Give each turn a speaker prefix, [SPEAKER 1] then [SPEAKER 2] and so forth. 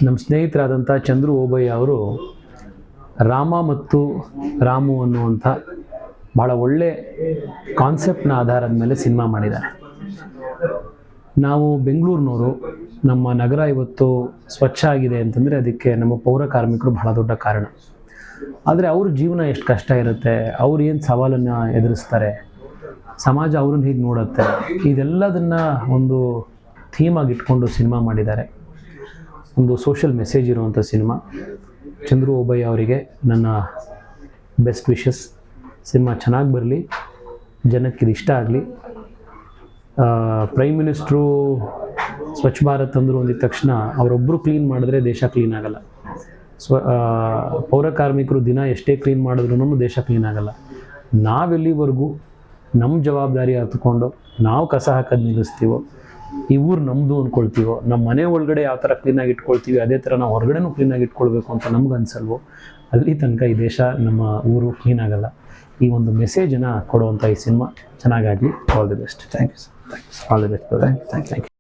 [SPEAKER 1] ನಮ್ಮ ಸ್ನೇಹಿತರಾದಂಥ ಚಂದ್ರು ಓಬಯ್ಯ ಅವರು ರಾಮ ಮತ್ತು ರಾಮು ಅನ್ನುವಂಥ ಭಾಳ ಒಳ್ಳೆ ಕಾನ್ಸೆಪ್ಟ್ನ ಆಧಾರದ ಮೇಲೆ ಸಿನಿಮಾ ಮಾಡಿದ್ದಾರೆ. ನಾವು ಬೆಂಗಳೂರಿನವರು, ನಮ್ಮ ನಗರ ಇವತ್ತು ಸ್ವಚ್ಛ ಆಗಿದೆ ಅಂತಂದರೆ ಅದಕ್ಕೆ ನಮ್ಮ ಪೌರ ಕಾರ್ಮಿಕರು ಬಹಳ ದೊಡ್ಡ ಕಾರಣ. ಆದರೆ ಅವ್ರ ಜೀವನ ಎಷ್ಟು ಕಷ್ಟ ಇರುತ್ತೆ, ಅವ್ರು ಏನು ಸವಾಲನ್ನು ಎದುರಿಸ್ತಾರೆ, ಸಮಾಜ ಅವ್ರನ್ನ ಹೀಗೆ ನೋಡುತ್ತೆ, ಇದೆಲ್ಲದನ್ನು ಒಂದು ಥೀಮಾಗಿ ಇಟ್ಕೊಂಡು ಸಿನಿಮಾ ಮಾಡಿದ್ದಾರೆ. ಒಂದು ಸೋಷಿಯಲ್ ಮೆಸೇಜ್ ಇರುವಂಥ ಸಿನಿಮಾ. ಚಂದ್ರು ಓಬಯ್ಯ ಅವರಿಗೆ ನನ್ನ ಬೆಸ್ಟ್ ವಿಶಸ್. ಸಿನಿಮಾ ಚೆನ್ನಾಗಿ ಬರಲಿ, ಜನಕ್ಕೆ ಇದು ಇಷ್ಟ ಆಗಲಿ. ಪ್ರೈಮ್ ಮಿನಿಸ್ಟ್ರು ಸ್ವಚ್ಛ ಭಾರತ್ ಅಂದರು ಅಂದಿದ ತಕ್ಷಣ ಅವರೊಬ್ಬರು ಕ್ಲೀನ್ ಮಾಡಿದ್ರೆ ದೇಶ ಕ್ಲೀನ್ ಆಗಲ್ಲ. ಪೌರ ಕಾರ್ಮಿಕರು ದಿನ ಎಷ್ಟೇ ಕ್ಲೀನ್ ಮಾಡಿದ್ರೂ ದೇಶ ಕ್ಲೀನ್ ಆಗಲ್ಲ. ನಾವೆಲ್ಲಿವರೆಗೂ ನಮ್ಮ ಜವಾಬ್ದಾರಿ ಹತ್ಕೊಂಡು ನಾವು ಕಸ ಹಾಕೋದು ನಿಲ್ಲಿಸ್ತೀವೋ, ಈ ಊರು ನಮ್ಮದು ಅಂದ್ಕೊಳ್ತೀವೋ, ನಮ್ಮ ಮನೆ ಒಳಗಡೆ ಯಾವ ಥರ ಕ್ಲೀನಾಗಿ ಇಟ್ಕೊಳ್ತೀವಿ ಅದೇ ಥರ ನಾವು ಹೊರಗಡೆನೂ ಕ್ಲೀನಾಗಿ ಇಟ್ಕೊಳ್ಬೇಕು ಅಂತ ನಮ್ಗೆ ಅನ್ಸಲ್ವೋ, ಅಲ್ಲಿ ತನಕ ಈ ದೇಶ, ನಮ್ಮ ಊರು ಕ್ಲೀನ್ ಆಗಲ್ಲ. ಈ ಒಂದು ಮೆಸೇಜನ್ನು ಕೊಡುವಂಥ ಈ ಸಿನಿಮಾ ಚೆನ್ನಾಗಾಗಲಿ. All the best.
[SPEAKER 2] Thank you sir.
[SPEAKER 1] All the best. Thank you.